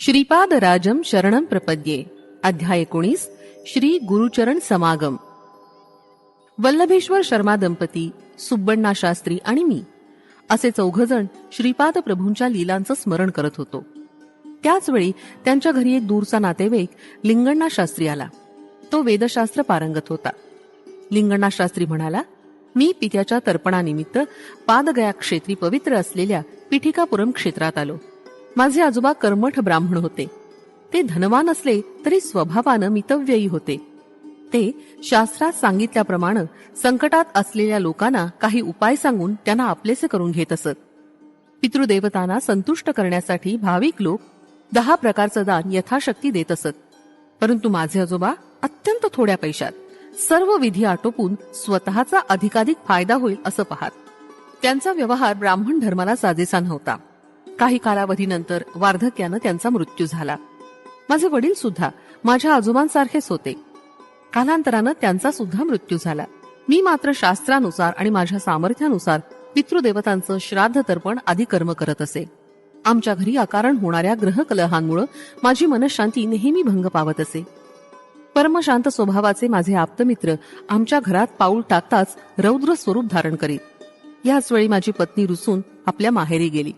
श्रीपाद राजम शरणं प्रपद्ये. अध्याय 19. श्री गुरुचरण समागम. वल्लभेश्वर शर्मा दंपती, सुब्बण्णा शास्त्री आणि मी असे चौघजण श्रीपाद प्रभूंच्या लीलांचं स्मरण करत होतो. त्याच वेळी त्यांच्या घरी एक दूरचा नातेवाईक लिंगण्णा शास्त्री आला. तो वेदशास्त्र पारंगत होता. लिंगण्णा शास्त्री म्हणाला, मी पित्याच्या तर्पणानिमित्त पादगया क्षेत्री पवित्र असलेल्या पिठिकापुरम क्षेत्रात आलो. माझे आजोबा कर्मठ ब्राह्मण होते. ते धनवान असले तरी स्वभावानं मितव्ययी होते. ते शास्त्रात सांगितल्याप्रमाणे संकटात असलेल्या लोकांना काही उपाय सांगून त्यांना आपलेसे करून घेत असत. पितृदेवतांना संतुष्ट करण्यासाठी भाविक लोक 10 प्रकारचं दान यथाशक्ती देत असत. परंतु माझे आजोबा अत्यंत थोड्या पैशात सर्व विधी आटोपून स्वतःचा अधिकाधिक फायदा होईल असं पाहत. त्यांचा व्यवहार ब्राह्मण धर्माला साजेसा नव्हता. काही कालावधीनंतर वार्धक्यानं त्यांचा मृत्यू झाला. माझे वडील सुद्धा माझ्या आजोबांसारखेच होते. कालांतरानं त्यांचा सुद्धा मृत्यू झाला. मी मात्र शास्त्रानुसार आणि माझ्या सामर्थ्यानुसार पितृदेवतांचं श्राद्ध तर्पण आदी कर्म करत असे. आमच्या घरी अकारण होणाऱ्या ग्रहकलहांमुळे माझी मनःशांती नेहमी भंग पावत असे. परमशांत स्वभावाचे माझे आप्तमित्र आमच्या घरात पाऊल टाकताच रौद्र स्वरूप धारण करीत. याच वेळी माझी पत्नी रुसून आपल्या माहेरी गेली.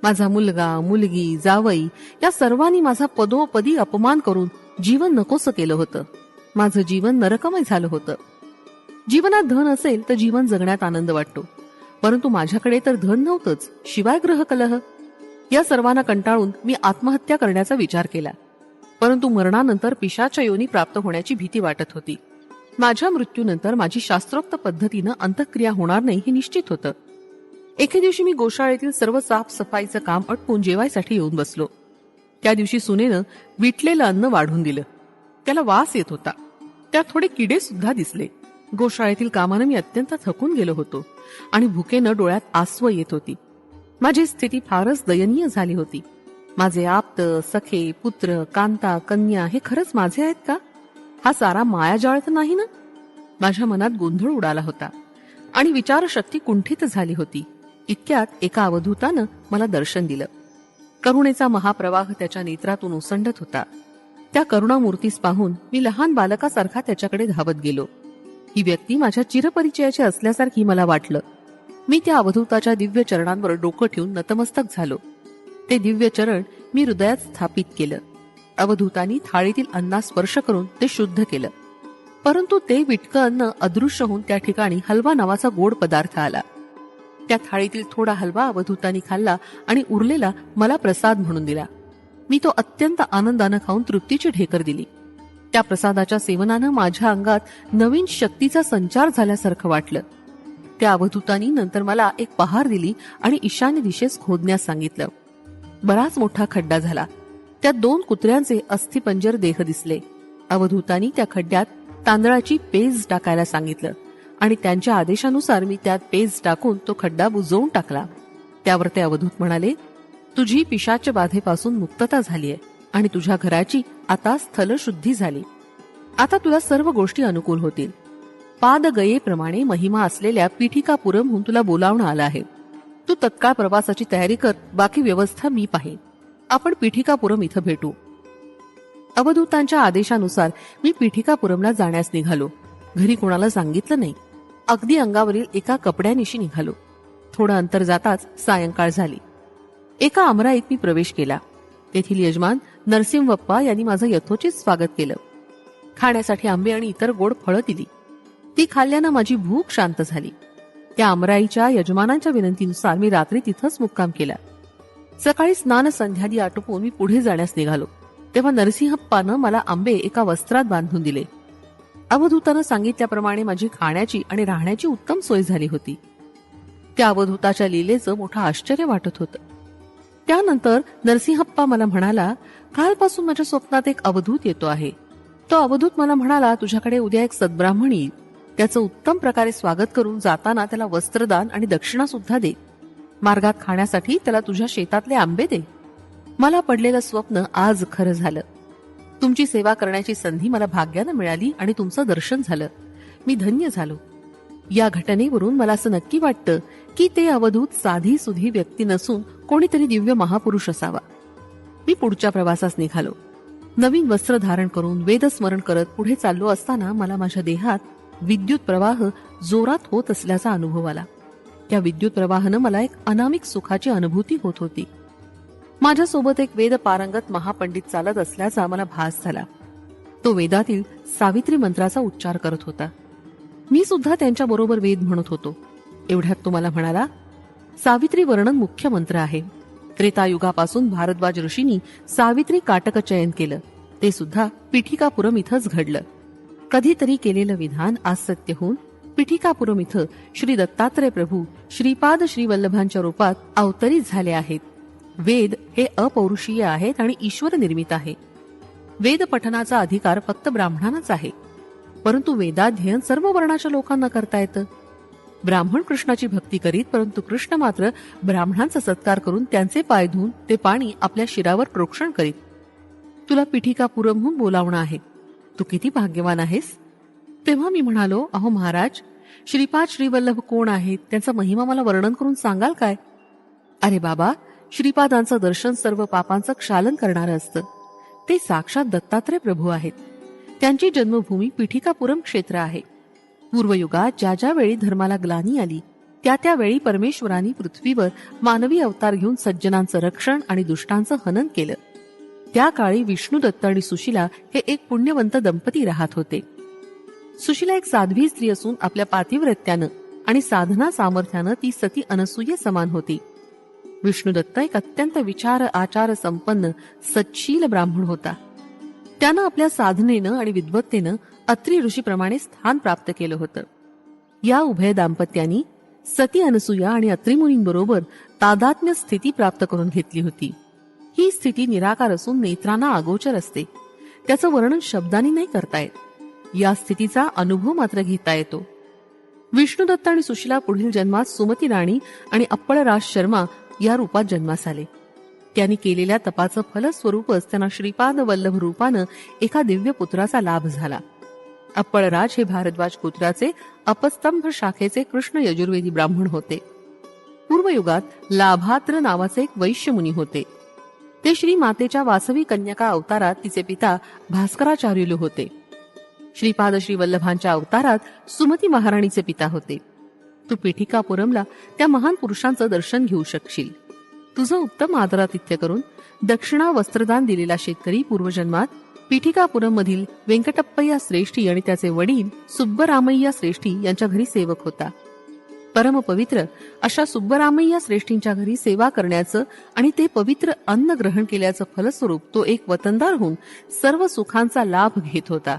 माझा मुलगा, मुलगी, जावई या सर्वांनी माझा पदोपदी अपमान करून जीवन नकोसं केलं होतं. माझं जीवन नरकमय झालं होतं. जीवनात धन असेल तर जीवन जगण्यात आनंद वाटतो, परंतु माझ्याकडे तर धन नव्हतंच, शिवाय ग्रहकलह. या सर्वांना कंटाळून मी आत्महत्या करण्याचा विचार केला. परंतु मरणानंतर पिशाच योनी प्राप्त होण्याची भीती वाटत होती. माझ्या मृत्यूनंतर माझी शास्त्रोक्त पद्धतीनं अंतःक्रिया होणार नाही हे निश्चित होतं. एके दिवशी मी गोशाळेतील सर्व साफसफाईचं काम आटपून जेवायसाठी येऊन बसलो. त्या दिवशी सुनेनं विटलेलं अन्न वाढून दिलं. त्याला वास येत होता. त्यात थोडे किडे सुद्धा दिसले. गोशाळेतील कामानं मी अत्यंत थकून गेलो होतो आणि भुकेनं डोळ्यात आसव येत होती. माझी स्थिती फारच दयनीय झाली होती. माझे आप्त, सखे, पुत्र, कांता, कन्या हे खरंच माझे आहेत का? हा सारा मायाजाळ तर नाही ना? माझ्या मनात गोंधळ उडाला होता आणि विचारशक्ती कुंठित झाली होती. इतक्यात एका अवधूतानं मला दर्शन दिलं. करुणेचा महाप्रवाह त्याच्या नेत्रातून ओसंडत होता. त्या करुणामूर्तीस पाहून मी लहान बालकासारखा त्याच्याकडे धावत गेलो. ही व्यक्ती माझ्या चिरपरिचयाची असल्यासारखी मला वाटलं. मी त्या अवधूताच्या दिव्य चरणांवर डोकं ठेवून नतमस्तक झालो. ते दिव्य चरण मी हृदयात स्थापित केलं. अवधूतांनी थाळीतील अन्नास स्पर्श करून ते शुद्ध केलं. परंतु ते विटकं अन्न अदृश्य होऊन त्या ठिकाणी हलवा नावाचा गोड पदार्थ आला. त्या थाळीतील थोडा हलवा अवधूतांनी खाल्ला आणि उरलेला मला प्रसाद म्हणून दिला. मी तो अत्यंत आनंदानं खाऊन तृप्तीची ढेकर दिली. त्या प्रसादाच्या सेवनानं माझ्या अंगात नवीन शक्तीचा संचार झाल्यासारखं वाटलं. त्या अवधूतांनी नंतर मला एक पहार दिली आणि ईशान्य दिशेस खोदण्यास सांगितलं. बराच मोठा खड्डा झाला. त्यात 2 कुत्र्यांचे अस्थिपंजर देह दिसले. अवधूतांनी त्या खड्ड्यात तांदळाची पेज टाकायला सांगितलं आणि त्यांच्या आदेशानुसार मी त्यात पेज टाकून तो खड्डा बुजवून टाकला. त्यावर ते अवधूत म्हणाले, तुझी पिशाच बाधेपासून मुक्तता झालीय आणि तुझ्या घराची आता स्थलशुद्धी झाली. आता तुला सर्व गोष्टी अनुकूल होतील. पादगयेप्रमाणे महिमा असलेल्या पिठिकापुरमहून तुला बोलावणं आलं आहे. तू तत्काळ प्रवासाची तयारी कर. बाकी व्यवस्था मी पाहीन. आपण पिठिकापुरम इथं भेटू. अवधूतांच्या आदेशानुसार मी पिठिकापुरमला जाण्यास निघालो. घरी कोणाला सांगितलं नाही. अगदी अंगावरील एका कपड्यानिशी निघालो. थोडं अंतर जाताच सायंकाळ झाली. एका आमराईत मी प्रवेश केला. तेथील यजमान नरसिंहप्पा यांनी माझं यथोचित स्वागत केलं. खाण्यासाठी आंबे आणि इतर गोड फळं दिली. ती खाल्ल्यानं माझी भूक शांत झाली. त्या आमराईच्या यजमानांच्या विनंतीनुसार मी रात्री तिथंच मुक्काम केला. सकाळी स्नान संध्यादी आटोपून मी पुढे जाण्यास निघालो. तेव्हा नरसिंहप्पानं मला आंबे एका वस्त्रात बांधून दिले. अवधूतानं सांगितल्याप्रमाणे माझी खाण्याची आणि राहण्याची उत्तम सोय झाली होती. त्या अवधूताच्या लीलेचं मोठं आश्चर्य वाटत होतं. त्यानंतर नरसिंहप्पा मला म्हणाला, कालपासून माझ्या स्वप्नात एक अवधूत येतो आहे. तो अवधूत मला म्हणाला, तुझ्याकडे उद्या एक सद्ब्राह्मण येईल. त्याचं उत्तम प्रकारे स्वागत करून जाताना त्याला वस्त्रदान आणि दक्षिणा सुद्धा दे. मार्गात खाण्यासाठी त्याला तुझ्या शेतातले आंबे दे. मला पडलेलं स्वप्न आज खरं झालं. तुमची सेवा करण्याची संधी मला भाग्यानं मिळाली आणि तुमचं दर्शन झालं. मी धन्य झालो. या घटनेवरून मला असं नक्की वाटतं की ते अवधूत साधी सुधी व्यक्ती नसून कोणीतरी दिव्य महापुरुष असावा. मी पुढच्या प्रवासास निघालो. नवीन वस्त्र धारण करून वेदस्मरण करत पुढे चाललो असताना मला माझ्या देहात विद्युत प्रवाह जोरात होत असल्याचा अनुभव आला. त्या विद्युत प्रवाहानं मला एक अनामिक सुखाची अनुभूती होत होती. माझ्यासोबत एक वेद पारंगत महापंडित चालत असल्याचा मला भास झाला. तो वेदातील सावित्री मंत्राचा उच्चार करत होता. मी सुद्धा त्यांच्या बरोबर वेद म्हणत होतो. एवढ्यात तो मला म्हणाला, सावित्री वर्णन मुख्य मंत्र आहे. त्रेतायुगापासून भारद्वाज ऋषींनी सावित्री काटक चयन केलं. ते सुद्धा पिठिकापुरम इथंच घडलं. कधीतरी केलेलं विधान आज सत्य होऊन पिठिकापुरम इथं श्री दत्तात्रय प्रभू श्रीपाद श्रीवल्लभांच्या रूपात अवतरित झाले आहेत. वेद हे अपौरुषीय आहेत आणि ईश्वर निर्मित आहे. वेद पठनाचा अधिकार फक्त ब्राह्मणांनाच आहे. परंतु वेदाध्ययन सर्व वर्णाच्या लोकांना करता येतं. ब्राह्मण कृष्णाची भक्ती करीत, परंतु कृष्ण मात्र ब्राह्मणांचा सत्कार करून त्यांचे पाय धुवून ते पाणी आपल्या शिरावर प्रोक्षण करीत. तुला पिठिकापुरमहून बोलावणं आहे. तू किती भाग्यवान आहेस. तेव्हा मी म्हणालो, अहो महाराज, श्रीपाद श्रीवल्लभ कोण आहेत, त्यांचा महिमा मला वर्णन करून सांगाल काय. अरे बाबा, श्रीपादांचं दर्शन सर्व पापांचं क्षालन करणारं असतं. ते साक्षात दत्तात्रय प्रभू आहेत. त्यांची जन्मभूमी पिठिकापुरम क्षेत्र आहे. पूर्वयुगात ज्या ज्या वेळी धर्माला ग्लानी आली त्या त्यावेळी परमेश्वरांनी पृथ्वीवर मानवी अवतार घेऊन सज्जनांचं रक्षण आणि दुष्टांचं हनन केलं. त्या काळी विष्णुदत्त आणि सुशिला हे एक पुण्यवंत दंपती राहत होते. सुशिला एक साध्वी स्त्री असून आपल्या पातिव्रत्यानं आणि साधना सामर्थ्यानं ती सती अनसूये समान होती. विष्णुदत्त एक अत्यंत विचार आचार संपन्न सच्शील ब्राह्मण होता. त्यानं आपल्या साधनेनं आणि विद्वत्तेनं अत्री ऋषीप्रमाणे स्थान प्राप्त केलं होतं. या उभय दाम्पत्यांनी सती अनसूया आणि अत्री मुनींबरोबर तादात्म्य स्थिती प्राप्त करून घेतली होती. ही स्थिती निराकार असून नेत्रांना अगोचर असते. त्याचं वर्णन शब्दांनी नाही करता येत. या स्थितीचा अनुभव मात्र घेता येतो. विष्णुदत्त आणि सुशिला पुढील जन्मात सुमती राणी आणि अप्पळराज शर्मा या रूपात जन्मास आले. त्यांनी केलेल्या तपाचं फलस्वरूपच त्यांना श्रीपाद वल्लभ रूपानं एका दिव्य पुत्राचा लाभ झाला. अप्पळराज हे भारद्वाज पुत्राचे अपस्तंभ शाखेचे कृष्ण यजुर्वेदी ब्राह्मण होते. पूर्वयुगात लाभात्र नावाचे एक वैश्य मुनी होते. ते श्री मातेच्या वासवी कन्यका अवतारात तिचे पिता भास्कराचार्युलू होते. श्रीपाद श्रीवल्लभांच्या अवतारात सुमती महाराणीचे पिता होते. तू पिठिकापुरमला त्या महान पुरुषांचं दर्शन घेऊ शकशील. तुझं उत्तम आदरातिथ्य करून दक्षिणा वस्त्रदान दिलेला शेतकरी पूर्वजन्मात पिठिकापुरम मधील व्यंकटप्पय्या श्रेष्ठी आणि त्याचे वडील सुब्बरामय्या श्रेष्ठी यांच्या घरी सेवक होता. परमपवित्र अशा सुब्बरामय्या श्रेष्ठींच्या घरी सेवा करण्याचं आणि ते पवित्र अन्न ग्रहण केल्याचं फलस्वरूप तो एक वतनदार होऊन सर्व सुखांचा लाभ घेत होता.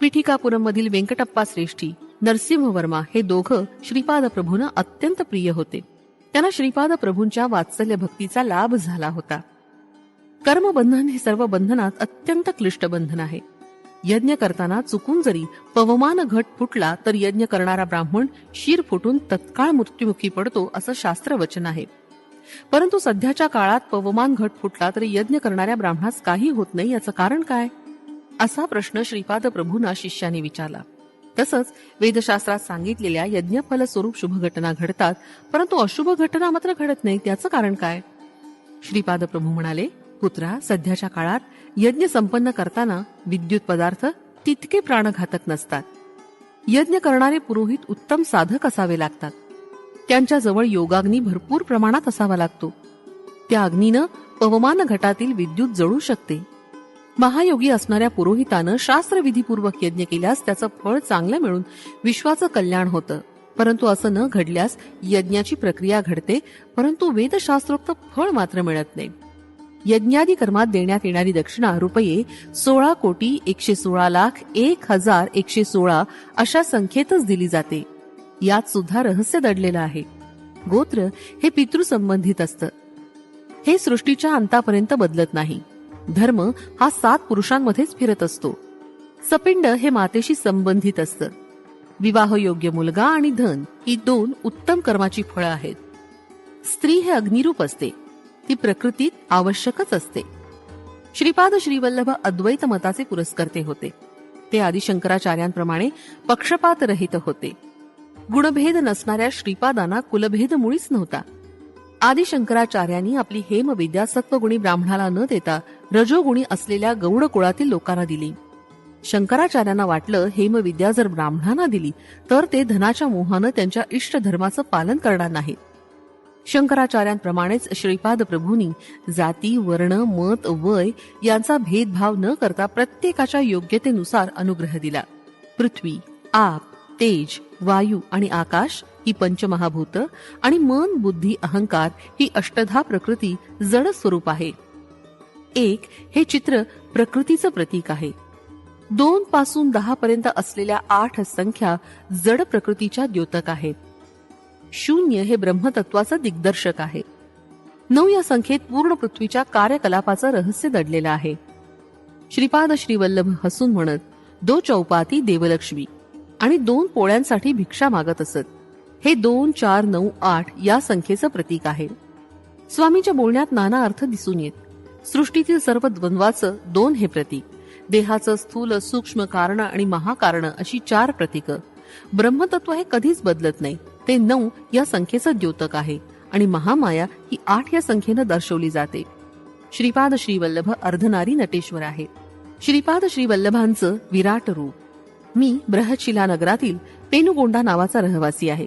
पिठिकापुरम मधील व्यंकटप्पा श्रेष्ठी नरसिंह वर्मा हे दोघं श्रीपाद प्रभूंना अत्यंत प्रिय होते. त्यांना श्रीपाद प्रभूंच्या वात्सल्य भक्तीचा लाभ झाला होता. कर्मबंधन हे सर्व बंधनात अत्यंत क्लिष्ट बंधन आहे. यज्ञ करताना चुकून जरी पवमान घट फुटला तर यज्ञ करणारा ब्राह्मण शीर फुटून तत्काळ मृत्युमुखी पडतो असं शास्त्र वचन आहे. परंतु सध्याच्या काळात पवमान घट फुटला तरी यज्ञ करणाऱ्या ब्राह्मणास काही होत नाही, याचं कारण काय, असा प्रश्न श्रीपाद प्रभूंना शिष्याने विचारला. तसंच वेदशास्त्रात सांगितलेल्या यज्ञफल स्वरूप शुभ घटना घडतात, परंतु अशुभ घटना मात्र घडत नाही, त्याचं कारण काय. श्रीपाद प्रभू म्हणाले, पुत्रा, सध्याच्या काळात यज्ञ संपन्न करताना विद्युत पदार्थ तितके प्राणघातक नसतात. यज्ञ करणारे पुरोहित उत्तम साधक असावे लागतात. त्यांच्याजवळ योगाग्नी भरपूर प्रमाणात असावा लागतो. त्या अग्नीनं पवमान घटातील विद्युत जळू शकते. महायोगी असणाऱ्या पुरोहितानं शास्त्रविधीपूर्वक यज्ञ केल्यास त्याचं फळ चांगलं मिळून विश्वाचं कल्याण होतं. परंतु असं न घडल्यास यज्ञाची प्रक्रिया घडते, परंतु वेदशास्त्रोक्त फळ मात्र मिळत नाही. यज्ञादी कर्मात देण्यात येणारी दक्षिणा रुपये 16,16,01,116 अशा संख्येतच दिली जाते. यात सुद्धा रहस्य दडलेलं आहे. गोत्र हे पितृसंबंधित असतं. हे सृष्टीच्या अंतापर्यंत बदलत नाही. धर्म हा 7 पुरुषांमध्येच फिरत असतो. सपिंड हे मातेशी संबंधित असतं. विवाहयोग्य मुलगा आणि धन ही 2 उत्तम कर्माची फळं आहेत. स्त्री हे अग्निरूप असते. ती प्रकृतीत आवश्यकच असते. श्रीपाद श्रीवल्लभ अद्वैत मताचे पुरस्कर्ते होते. ते आदिशंकराचार्यांप्रमाणे पक्षपात रहित होते. गुणभेद नसणाऱ्या श्रीपादांना कुलभेद मुळीच नव्हता. आदि शंकराचार्यांनी आपली हेमविद्या सत्वगुणी ब्राह्मणाला न देता रजोगुणी असलेल्या गौड कुळातील लोकांना दिली. शंकराचार्यांना वाटलं हेमविद्या जर ब्राह्मणांना दिली तर ते धनाच्या मोहानं त्यांच्या इष्ट धर्माचं पालन करणार नाहीत. शंकराचार्यांप्रमाणेच श्रीपाद प्रभूंनी जाती, वर्ण, मत, वय यांचा भेदभाव न करता प्रत्येकाच्या योग्यतेनुसार अनुग्रह दिला. पृथ्वी, आप, तेज, वायू आणि आकाश ही पंचमहाभूत आणि मन, बुद्धी, अहंकार ही अष्टधा प्रकृती जड स्वरूप आहे. एक हे चित्र प्रकृतीचं प्रतीक आहे. 2 पासून 10 पर्यंत असलेल्या 8 संख्या जड प्रकृतीच्या द्योतक आहेत. 0 हे ब्रह्मतत्वाचं दिग्दर्शक आहे. 9 या संख्येत पूर्ण पृथ्वीच्या कार्यकलापाचं रहस्य दडलेलं आहे. श्रीपाद श्रीवल्लभ हसून म्हणत 2 चौपाती देवलक्ष्मी आणि 2 पोळ्यांसाठी भिक्षा मागत असत. हे 2, 4, 9, 8 या संख्येचं प्रतीक आहे. स्वामींच्या बोलण्यात नाना अर्थ दिसून येत. सृष्टीतील सर्व द्वंद्वाचं 2 हे प्रतीक, देहाचं स्थूल, सूक्ष्म कारण आणि महाकारण अशी 4 प्रतीकं. ब्रह्मतत्व हे कधीच बदलत नाही. ते 9 या संख्येचं द्योतक आहे आणि महामाया ही 8 या संख्येनं दर्शवली जाते. श्रीपाद श्रीवल्लभ अर्धनारी नटेश्वर आहे. श्रीपाद श्रीवल्लभांचं विराट रूप. मी बृहशिला नगरातील पेनुगोंडा नावाचा रहिवासी आहे.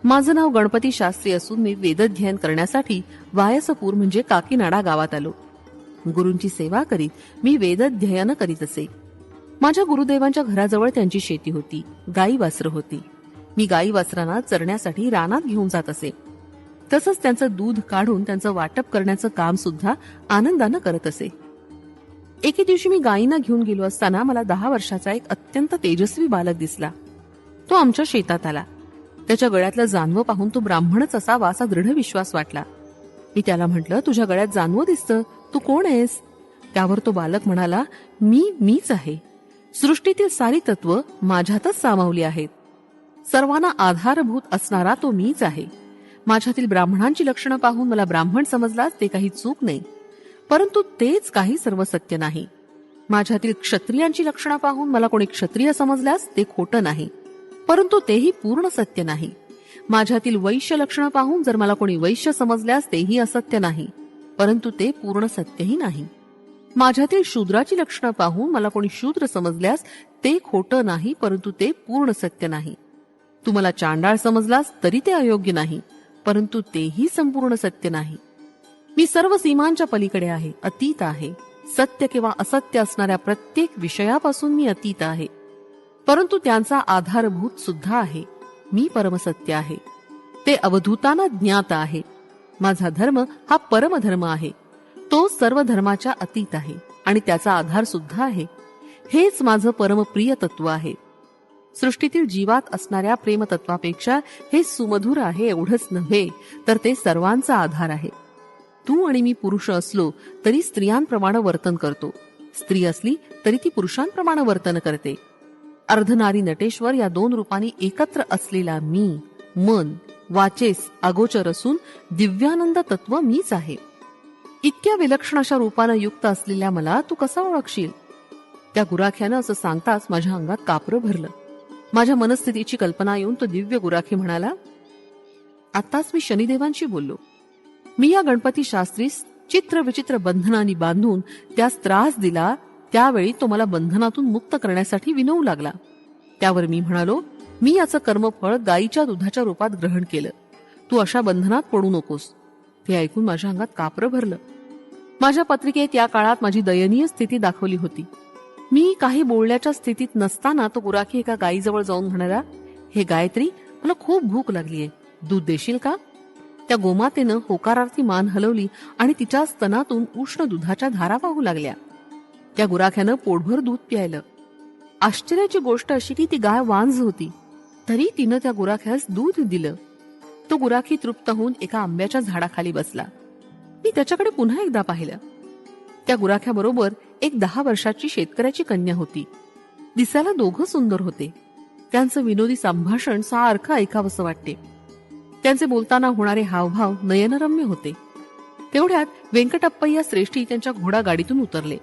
माझं नाव गणपती शास्त्री असून मी वेदध्ययन करण्यासाठी वायसपूर म्हणजे काकीनाडा गावात आलो. गुरूंची सेवा करीत मी वेदध्ययन करीत असे. माझ्या गुरुदेवांच्या घराजवळ त्यांची शेती होती. गाई वासरं होती. मी गाई वासरांना चरण्यासाठी रानात घेऊन जात असे. तसंच त्यांचं दूध काढून त्यांचं वाटप करण्याचं काम सुद्धा आनंदानं करत असे. एके दिवशी मी गायींना घेऊन गेलो असताना मला 10 वर्षाचा एक अत्यंत तेजस्वी बालक दिसला. तो आमच्या शेतात आला. त्याच्या गळ्यातलं जानवं पाहून तो ब्राह्मणच असावा असा दृढ विश्वास वाटला. मी त्याला म्हटलं, तुझ्या गळ्यात जानवं दिसतं, तू कोण आहेस? त्यावर तो बालक म्हणाला, मीच आहे. सृष्टीतील सारी तत्व माझ्यातच सामावली आहेत. सर्वांना आधारभूत असणारा तो मीच आहे. माझ्यातील ब्राह्मणांची लक्षणं पाहून मला ब्राह्मण समजलास ते काही चूक नाही, परंतु तेच काही सर्व सत्य नाही. माझ्यातील क्षत्रियांची लक्षणं पाहून मला कोणी क्षत्रिय समजल्यास ते खोटं नाही, परंतु तेही पूर्ण सत्य नाही. माझ्यातील वैश्य लक्षणं पाहून जर मला कोणी वैश्य समजल्यास तेही असत्य नाही, परंतु ते पूर्ण सत्यही नाही. माझ्यातील शूद्राची लक्षणं पाहून मला कोणी शूद्र समजल्यास ते खोटं नाही, परंतु ते पूर्ण सत्य नाही. तू मला चांडाळ समजलास तरी ते अयोग्य नाही, परंतु तेही संपूर्ण सत्य नाही. मी सर्व सीमांच्या पलीकडे आहे, अतीत आहे. सत्य किंवा असत्य असणाऱ्या प्रत्येक विषयापासून मी अतीत आहे, परंतु त्यांचा आधारभूत सुद्धा आहे. मी परमसत्य आहे. ते अवधूतांना ज्ञात आहे. माझा धर्म हा परमधर्म आहे. तो सर्व धर्माच्या अतीत आहे आणि त्याचा आधार सुद्धा आहे. हेच माझं परमप्रिय तत्व आहे. सृष्टीतील जीवात असणाऱ्या प्रेमतत्वापेक्षा हे सुमधुर आहे एवढंच नव्हे तर ते सर्वांचा आधार आहे. तू आणि मी पुरुष असलो तरी स्त्रियांप्रमाणे वर्तन करतो. स्त्री असली तरी ती पुरुषांप्रमाणे वर्तन करते. अर्धनारी नटेश्वर या 2 रूपांनी एकत्र असलेला मी, मन, वाचेस अगोचर असून दिव्यानंद तत्व मीच आहे. इतक्या विलक्षण अशा रूपानं युक्त असलेल्या मला तू कसा ओळखशील? त्या गुराख्यानं असं सांगताच माझ्या अंगात कापरं भरलं. माझ्या मनस्थितीची कल्पना येऊन तो दिव्य गुराखी म्हणाला, आत्ताच मी शनिदेवांशी बोललो. मी या गणपती शास्त्रीस चित्र विचित्र बंधनांनी बांधून त्यास त्रास दिला. त्यावेळी तो मला बंधनातून मुक्त करण्यासाठी विनवू लागला. त्यावर मी म्हणालो, मी याचं कर्मफळ गायीच्या दुधाच्या रूपात ग्रहण केलं. तू अशा बंधनात पडू नकोस. ते ऐकून माझ्या अंगात कापरं भरलं. माझ्या पत्रिकेत या काळात माझी दयनीय स्थिती दाखवली होती. मी काही बोलण्याच्या स्थितीत नसताना तो गुराखी एका गायीजवळ जाऊन म्हणाला, हे गायत्री, मला खूप भूक लागलीये, दूध देशील का? त्या गोमातेनं होकारार्थी मान हलवली आणि तिच्या स्तनातून उष्ण दुधाच्या धारा वाहू लागल्या. त्या गुराख्यानं पोटभर दूध प्यायलं. आश्चर्याची गोष्ट अशी की ती गाय वांझ होती, तरी तिनं त्या गुराख्यास दूध दिलं. तो गुराखी तृप्त होऊन एका आंब्याच्या झाडाखाली बसला. मी त्याच्याकडे पुन्हा एकदा पाहिलं. त्या गुराख्याबरोबर एक 10 वर्षाची शेतकऱ्याची कन्या होती. दिसायला दोघं सुंदर होते. त्यांचं विनोदी संभाषण सारखं ऐकावंसं वाटते. त्यांचे बोलताना होणारे हावभाव नयनरम्य होते. तेवढ्यात व्यंकटप्पय्या श्रेष्ठी त्यांच्या घोडागाडीतून उतरले.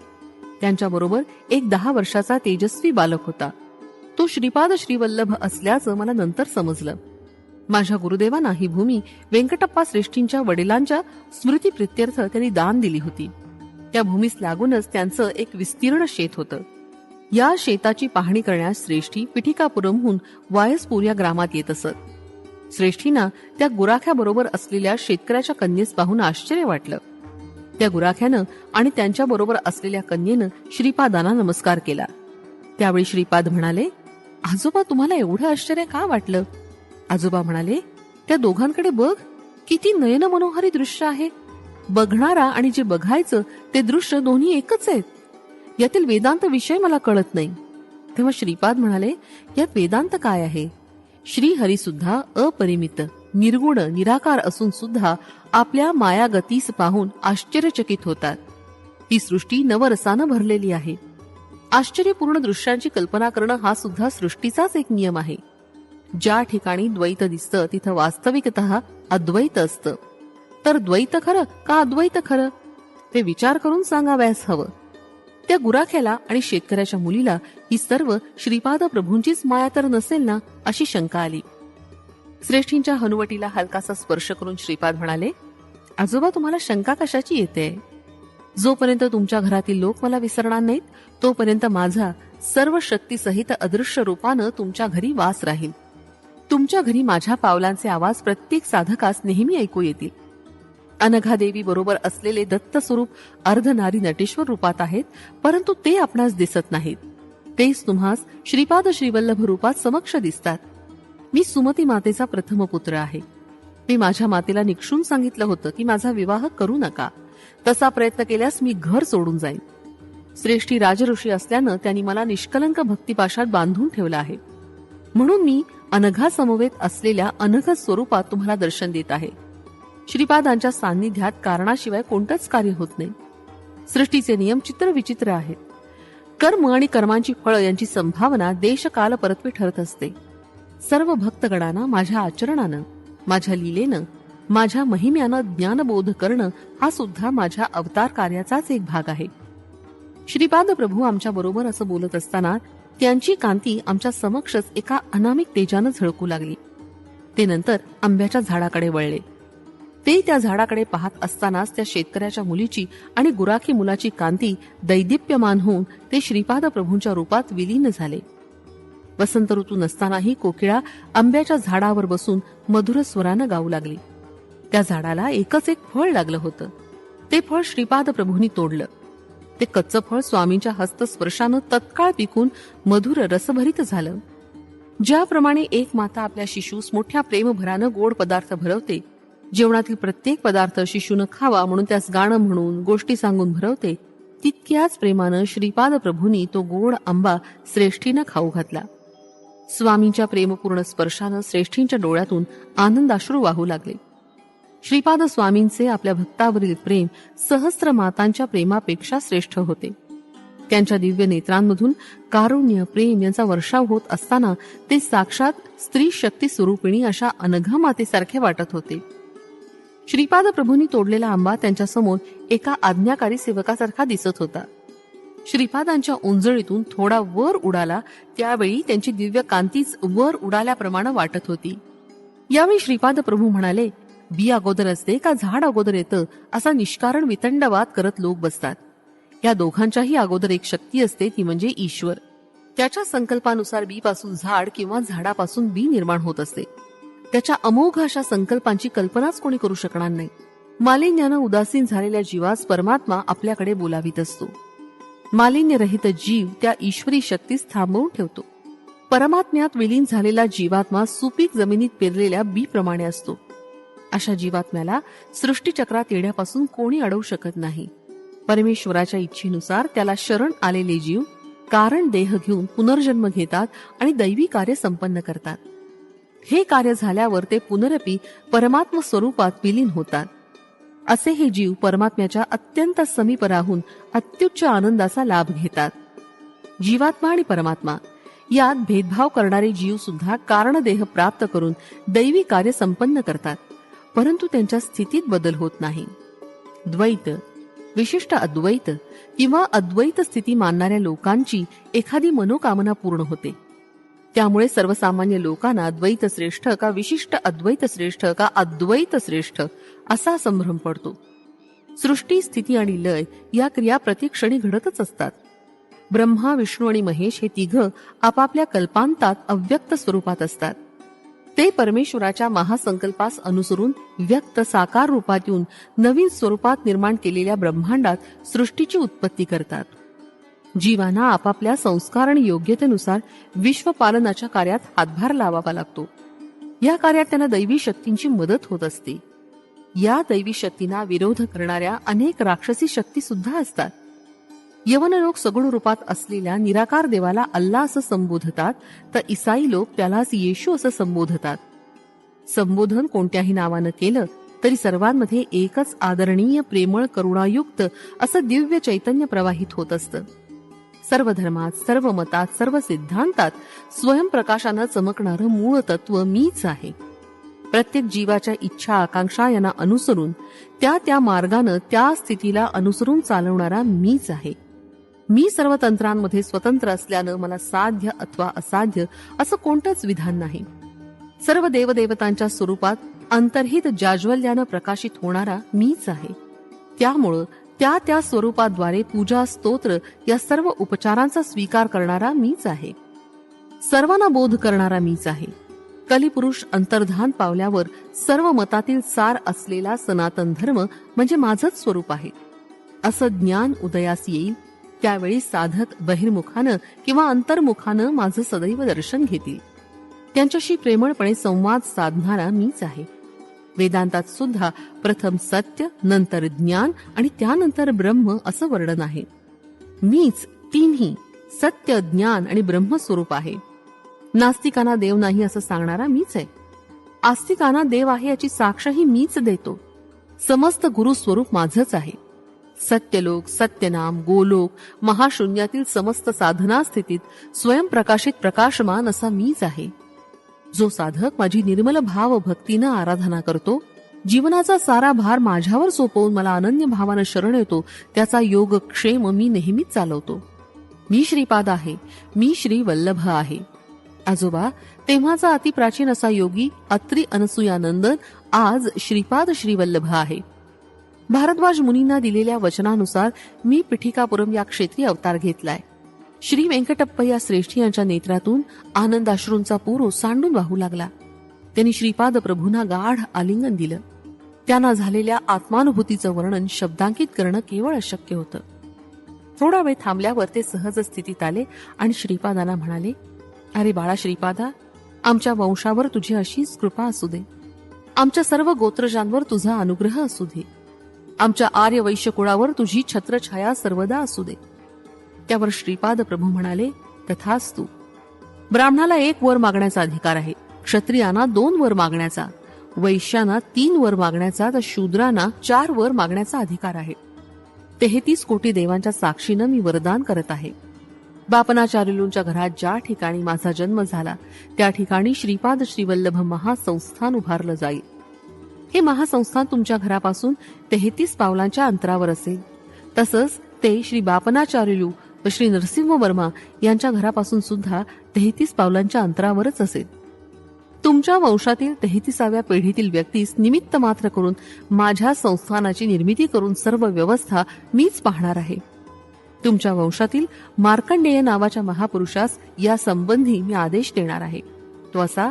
त्यांच्याबरोबर एक 10 वर्षाचा तेजस्वी बालक होता. तो श्रीपाद श्रीवल्लभ असल्याचं मला नंतर समजलं. माझ्या गुरुदेवांना ही भूमी व्यंकटप्पा श्रेष्ठींच्या वडिलांच्या स्मृतीप्रित्यर्थ त्यांनी दान दिली होती. त्या भूमीस लागूनच त्यांचं एक विस्तीर्ण शेत होतं. या शेताची पाहणी करण्यास श्रेष्ठी पिठिकापुरमहून वायसपूर या ग्रामात येत असत. श्रेष्ठींना त्या गुराख्याबरोबर असलेल्या शेतकऱ्याच्या कन्येस पाहून आश्चर्य वाटलं. त्या गुराख्यानं आणि त्यांच्याबरोबर असलेल्या कन्येनं श्रीपादांना नमस्कार केला. त्यावेळी श्रीपाद म्हणाले, आजोबा, तुम्हाला एवढं आश्चर्य का वाटलं? आजोबा म्हणाले, त्या दोघांकडे बघ, किती नयन मनोहारी दृश्य आहे. बघणारा आणि जे बघायचं ते दृश्य दोन्ही एकच आहेत. यातील वेदांत विषय मला कळत नाही. तेव्हा श्रीपाद म्हणाले, यात वेदांत काय आहे? श्रीहरी सुद्धा अपरिमित निर्गुण निराकार असून सुद्धा आपल्या मायागतीस पाहून आश्चर्यचकित होतात. ही सृष्टी नवरसानं भरलेली आहे. आश्चर्यपूर्ण दृश्यांची कल्पना करणं हा सुद्धा सृष्टीचाच एक नियम आहे. ज्या ठिकाणी द्वैत दिसतं तिथं वास्तविकतः अद्वैत असतं. तर द्वैत खरं का अद्वैत खरं ते विचार करून सांगावयास हवं. त्या गुराख्याला आणि शेतकऱ्याच्या मुलीला ही सर्व श्रीपाद प्रभूंचीच माया तर नसेल ना, अशी शंका आली. श्रेष्ठींच्या हनुवटीला हलकासा स्पर्श करून श्रीपाद म्हणाले, आजोबा, तुम्हाला शंका कशाची येते? जोपर्यंत तुमच्या घरातील लोक मला विसरणार नाहीत तोपर्यंत माझा सर्व शक्तीसहित अदृश्य रूपानं तुमच्या घरी वास राहील. तुमच्या घरी माझ्या पावलांचे आवाज प्रत्येक साधकास नेहमी ऐकू येतील. अनघादेवी बरोबर असलेले दत्त स्वरूप अर्धनारी नटेश्वर रूपात आहेत, परंतु ते आपणास दिसत नाहीत. तेच तुम्हास श्रीपाद श्रीवल्लभ रूपात समक्ष दिसतात. मी सुमती मातेचा प्रथम पुत्र आहे. मी माझ्या मातेला निक्षून सांगितलं होतं की माझा विवाह करू नका. तसा प्रयत्न केल्यास मी घर सोडून जाईन. श्रेष्ठी राजऋषी असल्यानं त्यांनी मला निष्कलंक भक्तिपाशात बांधून ठेवलं आहे. म्हणून मी अनघा समवेत असलेल्या अनघ स्वरूपात तुम्हाला दर्शन देत आहे. श्रीपादांच्या सान्निध्यात कारणाशिवाय कोणतंच कार्य होत नाही. सृष्टीचे नियम चित्र विचित्र आहेत. कर्म आणि कर्मांची फळं यांची संभावना देशकाल परत्वे ठरत असते. सर्व भक्तगणांना माझ्या आचरणानं, माझ्या लीलेनं, माझ्या महिम्यानं ज्ञानबोध करणं हा सुद्धा माझ्या अवतार कार्याचाच एक भाग आहे. श्रीपाद प्रभू आमच्या बरोबर असं बोलत असताना त्यांची कांती आमच्या समक्षच एका अनामिक तेजानं झळकू लागली. ते नंतर आंब्याच्या झाडाकडे वळले. ते त्या झाडाकडे पाहत असतानाच त्या शेतकऱ्याच्या मुलीची आणि गुराखी मुलाची कांती दैदिप्यमान होऊन ते श्रीपाद प्रभूंच्या रूपात विलीन झाले. वसंत ऋतू नसतानाही कोकिळा आंब्याच्या झाडावर बसून मधुर स्वरानं गाऊ लागली. त्या झाडाला एकच एक फळ लागलं होतं. ते फळ श्रीपाद प्रभूंनी तोडलं. ते कच्चं फळ स्वामींच्या हस्तस्पर्शानं तत्काळ पिकून मधुर रसभरित झालं. ज्याप्रमाणे एक माता आपल्या शिशूस मोठ्या प्रेमभरानं गोड पदार्थ भरवते, जेवणातील प्रत्येक पदार्थ शिशूनं खावा म्हणून त्यास गाणं म्हणून गोष्टी सांगून भरवते, तितक्याच प्रेमानं श्रीपाद प्रभूंनी तो गोड आंबा श्रेष्ठीनं खाऊ घातला. स्वामींच्या प्रेमपूर्ण स्पर्शानं श्रेष्ठींच्या डोळ्यातून आनंदाश्रू वाहू लागले. श्रीपाद स्वामींचे आपल्या भक्तावरील प्रेम सहस्त्र मातांच्या प्रेमापेक्षा श्रेष्ठ होते. त्यांच्या दिव्य नेत्रांमधून कारुण्य प्रेम यांचा वर्षाव होत असताना ते साक्षात स्त्री शक्ती स्वरूपिणी अशा अनघा मातेसारखे वाटत होते. श्रीपाद प्रभूंनी तोडलेला आंबा त्यांच्यासमोर एका आज्ञाकारी सेवकासारखा दिसत होता. श्रीपादांच्या उंजळीतून थोडा वर उडाला त्यावेळी त्यांची दिव्य कांतीच वर उडाल्याप्रमाणे वाटत होती. यावेळी श्रीपाद प्रभू म्हणाले, बी अगोदर असते का झाड अगोदर येतं असा निष्कारण वितंडवाद करत लोक बसतात. या दोघांच्याही अगोदर एक शक्ती असते, ती म्हणजे ईश्वर. त्याच्या संकल्पानुसार बी पासून झाड किंवा झाडापासून बी निर्माण होत असते. त्याच्या अमोघ अशा संकल्पांची कल्पनाच कोणी करू शकणार नाही. मालिन्यानं उदासीन झालेल्या जीवास परमात्मा आपल्याकडे बोलावित असतो. मालिन्यरहित जीव त्या ईश्वरी शक्तीस थांबवून ठेवतो. परमात्म्यात विलीन झालेला जीवात्मा सुपीक जमिनीत पेरलेल्या बी प्रमाणे असतो. अशा जीवात्म्याला सृष्टीचक्रात येण्यापासून कोणी अडवू शकत नाही. परमेश्वराच्या इच्छेनुसार त्याला शरण आलेले जीव कारण देह घेऊन पुनर्जन्म घेतात आणि दैवी कार्य संपन्न करतात. हे कार्य झाल्यावर ते पुनरपी परमात्म स्वरूपात विलीन होतात. असे हे जीव परमात्म्याच्या अत्यंत समीप राहून अत्युच्च आनंदाचा लाभ घेतात. जीवात्मा आणि परमात्मा यात भेदभाव करणारे जीव सुद्धा कारणदेह प्राप्त करून दैवी कार्य संपन्न करतात, परंतु त्यांच्या स्थितीत बदल होत नाही. द्वैत, विशिष्ट त्यामुळे सर्वसामान्य लोकांना द्वैत श्रेष्ठ का विशिष्ट अद्वैत श्रेष्ठ का अद्वैत श्रेष्ठ असा संभ्रम पडतो. सृष्टी, स्थिती आणि लय या क्रिया प्रतिक्षणी घडतच असतात. ब्रह्मा, विष्णू आणि महेश हे तिघं आपापल्या कल्पांतात अव्यक्त स्वरूपात असतात. ते परमेश्वराच्या महासंकल्पास अनुसरून व्यक्त साकार रूपात येऊन नवीन स्वरूपात निर्माण केलेल्या ब्रह्मांडात सृष्टीची उत्पत्ती करतात. जीवांना आपापल्या संस्कार आणि योग्यतेनुसार विश्वपालनाच्या कार्यात हातभार लावावा लागतो. या कार्यात त्यांना दैवी शक्तींची मदत होत असते. या दैवी शक्तींना विरोध करणाऱ्या अनेक राक्षसी शक्ती सुद्धा असतात. यवन लोक सगुण रूपात असलेल्या निराकार देवाला अल्लाह असं संबोधतात, तर ईसाई लोक त्यालाच येशू असं संबोधतात. संबोधन कोणत्याही नावानं केलं तरी सर्वांमध्ये एकच आदरणीय, प्रेमळ, करुणायुक्त असं दिव्य चैतन्य प्रवाहित होत असतं. सर्व धर्मात, सर्व मतात, सर्व सिद्धांतात स्वयंप्रकाशानं चमकणारं मूळ तत्व मीच आहे. प्रत्येक जीवाच्या इच्छा, आकांक्षा यांना अनुसरून त्या मार्गानं त्या स्थितीला अनुसरून चालवणारा मीच आहे. मी सर्व तंत्रांमध्ये स्वतंत्र असल्यानं मला साध्य अथवा असाध्य असं कोणतंच विधान नाही. सर्व देवदेवतांच्या स्वरूपात अंतर्हित जाज्वल्यानं प्रकाशित होणारा मीच आहे. त्यामुळं त्या स्वरूपाद्वारे पूजा, स्तोत्र या सर्व उपचारांचा स्वीकार करणारा मीच आहे. सर्वांना बोध करणारा मीच आहे. कलिपुरुष अंतर्धान पावल्यावर सर्व मतातील सार असलेला सनातन धर्म म्हणजे माझंच स्वरूप आहे असं ज्ञान उदयास येईल. त्यावेळी साधक बहिर्मुखानं किंवा अंतर्मुखानं माझं सदैव दर्शन घेतील. त्यांच्याशी प्रेमळपणे संवाद साधणारा मीच आहे. वेदांतात सुद्धा प्रथम सत्य, नंतर ज्ञान आणि त्यानंतर ब्रह्म असं वर्णन आहे. मीच तिन्ही सत्य, ज्ञान आणि ब्रह्मस्वरूप आहे. नास्तिकांना देव नाही असं सांगणारा मीच आहे. आस्तिकांना देव आहे याची साक्षही मीच देतो. समस्त गुरुस्वरूप माझंच आहे. सत्यलोक, सत्यनाम, गोलोक, महाशून्यातील समस्त साधना स्थितीत स्वयंप्रकाशित प्रकाशमान असा मीच आहे. जो साधक माझी निर्मल भाव भक्तीनं आराधना करतो, जीवनाचा सारा भार माझ्यावर सोपवून मला अनन्य भावानं शरण येतो, त्याचा योगक्षेम मी नेहमीच चालवतो. मी श्रीपाद आहे. मी श्री वल्लभ आहे. आजोबा, तेव्हाचा अतिप्राचीन असा योगी अत्री अनसुयानंदन आज श्रीपाद श्रीवल्लभ आहे. भारद्वाज मुनींना दिलेल्या वचनानुसार मी पिठिकापुरम या क्षेत्री अवतार घेतलाय. श्री व्यंकटप्पय्या श्रेष्ठ यांच्या नेत्रातून आनंदाश्रूंचा पूर ओसांडून वाहू लागला. त्यांनी श्रीपाद प्रभूंना गाढ आलिंगन दिलं. त्यांना झालेल्या आत्मानुभूतीचं वर्णन शब्दांकित करणं केवळ अशक्य होतं. थोडा वेळ थांबल्यावर ते सहज स्थितीत आले आणि श्रीपादांना म्हणाले, अरे बाळा श्रीपादा, आमच्या वंशावर तुझी अशीच कृपा असू दे. आमच्या सर्व गोत्रजांवर तुझा अनुग्रह असू दे. आमच्या आर्य वैश्य कुळावर तुझी छत्रछाया सर्वदा असू दे. त्यावर श्रीपाद प्रभू म्हणाले, तथास्तु. ब्राह्मणाला 1 वर मागण्याचा अधिकार आहे, क्षत्रियांना 2 वर मागण्याचा, वैश्यांना 3 वर मागण्याचा, तर शूद्रांना 4 वर मागण्याचा अधिकार आहे. 33 कोटी देवांच्या साक्षीनं मी वरदान करत आहे. बापनाचार्युलूंच्या घरात ज्या ठिकाणी माझा जन्म झाला त्या ठिकाणी श्रीपाद श्रीवल्लभ महासंस्थान उभारलं जाईल. हे महासंस्थान तुमच्या घरापासून 33 पावलांच्या अंतरावर असेल. तसंच ते श्री बापनाचार्युलू व श्री नरसिंह वर्मा यांच्या घरापासून सुद्धा 33 पावलांच्या अंतरावरच असेल. तुमच्या वंशातील 33व्या पिढीतील व्यक्तीस निमित्त मात्र करून माझ्या संस्थानाची निर्मिती करून सर्व व्यवस्था मीच पाहणार आहे. तुमच्या वंशातील मार्कंडेय नावाच्या महापुरुषास या संबंधी मी आदेश देणार आहे. तो असा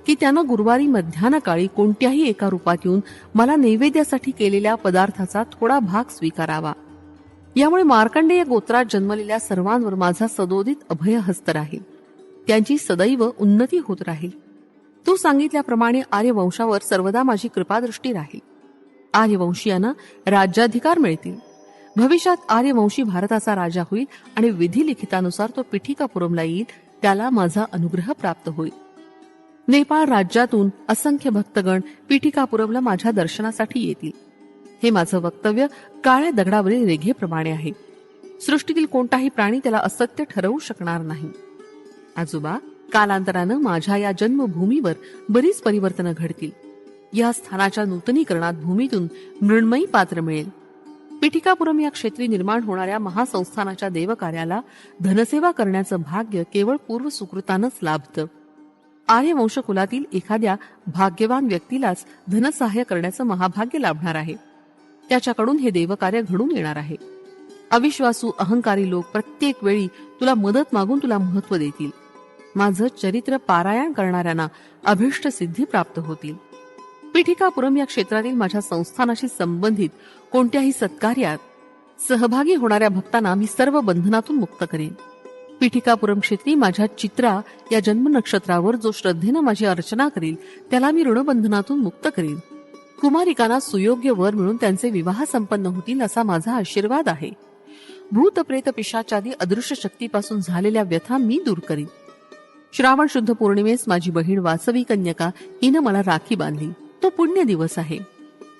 की त्यानं गुरुवारी मध्यान्हकाळी कोणत्याही एका रूपात येऊन मला नैवेद्यासाठी केलेल्या पदार्थाचा थोडा भाग स्वीकारावा. यामुळे मार्कंडेय गोत्रात जन्मलेल्या सर्वांवर माझा सदोदित अभयहस्त राहील. त्यांची सदैव उन्नती होत राहील. तू सांगितल्याप्रमाणे आर्यवंशावर सर्वदा माझी कृपादृष्टी राहील. आर्यवंशीयांना राज्याधिकार मिळतील. भविष्यात आर्यवंशी भारताचा राजा होईल आणि विधी लिखितानुसार तो पिठिकापुरमला येईल. त्याला माझा अनुग्रह प्राप्त होईल. नेपाळ राज्यातून असंख्य भक्तगण पिठिकापुरमला माझ्या दर्शनासाठी येतील. हे माझं वक्तव्य काळ्या दगडावरील रेघेप्रमाणे आहे. सृष्टीतील कोणताही प्राणी त्याला असत्य ठरवू शकणार नाही. आजोबा, कालांतरानं माझ्या या जन्मभूमीवर बरीच परिवर्तनं घडतील. या स्थानाच्या नूतनीकरणात भूमीतून मृण्मयी पात्र मिळेल. पिठिकापुरम या क्षेत्री निर्माण होणाऱ्या महासंस्थानाच्या देवकार्याला धनसेवा करण्याचं भाग्य केवळ पूर्व सुकृतानंच लाभतं. आर्यवंश कुलातील एखाद्या भाग्यवान व्यक्तीलाच धनसहाय्य करण्याचं महाभाग्य लाभणार आहे. त्याच्याकडून हे देवकार्य घडून येणार आहे. अविश्वासू अहंकारी लोक प्रत्येक वेळी तुला मदत मागून तुला महत्व देतील. माझं चरित्र पारायण करणाऱ्यांना अभिष्ट सिद्धी प्राप्त होतील. पिठिकापुरम या क्षेत्रातील माझ्या संस्थानाशी संबंधित कोणत्याही सत्कार्यात सहभागी होणाऱ्या भक्तांना मी सर्व बंधनातून मुक्त करेन. पिठिकापुरम क्षेत्री माझ्या चित्रा या जन्म नक्षत्रावर जो श्रद्धेनं माझी अर्चना करील त्याला मी ऋणबंधनातून मुक्त करीन. कुमारिकांना सुयोग्य वर मिळून त्यांचे विवाह संपन्न होतील असा माझा आशीर्वाद आहे. भूत प्रेत पिशाचादी अदृश्य शक्तीपासून झालेल्या व्यथा मी दूर करीन. श्रावण शुद्ध पौर्णिमेस माझी बहीण वासवी कन्यका हिनं मला राखी बांधली. तो पुण्य दिवस आहे.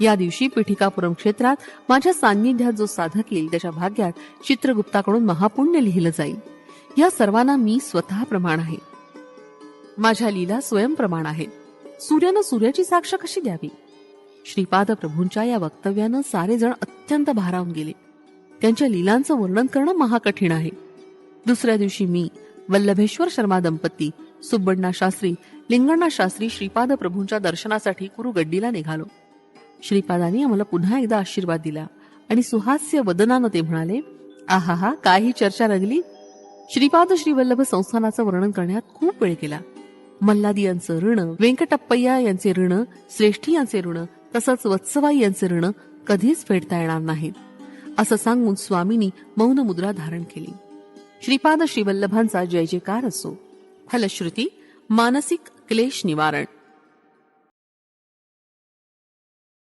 या दिवशी पिठिकापुरम क्षेत्रात माझ्या सान्निध्यात जो साधक येईल त्याच्या भाग्यात चित्रगुप्ताकडून महापुण्य लिहिलं जाईल. या सर्वांना मी स्वतः प्रमाण आहे. माझ्या लीला स्वयंप्रमाण आहेत. सूर्यानं सूर्याची साक्ष कशी द्यावी? श्रीपाद प्रभूंच्या या वक्तव्यानं सारे जण अत्यंत भारावून गेले. त्यांच्या लीलांचं वर्णन करणं महाकठीण आहे. दुसऱ्या दिवशी मी, वल्लभेश्वर शर्मा दंपती, सुब्बण्णा शास्त्री, लिंगण्णा शास्त्री श्रीपाद प्रभूंच्या दर्शनासाठी कुरुगड्डीला निघालो. श्रीपादांनी आम्हाला पुन्हा एकदा आशीर्वाद दिला आणि सुहास्य वदनानं ते म्हणाले, आहा, काय ही चर्चा रंगली. श्रीपाद श्रीवल्लभ संस्थानाचं वर्णन करण्यात खूप वेळ केला. मल्लादी यांचं ऋण, व्यंकटप्पय्या यांचे ऋण, श्रेष्ठी यांचे ऋण, तसंच वत्सवाई यांचे ऋण कधीच फेडता येणार नाहीत असं सांगून स्वामींनी मौन मुद्रा धारण केली. श्रीपाद श्रीवल्लभांचा जय जयकार असो. फलश्रुती मानसिक क्लेश निवारण.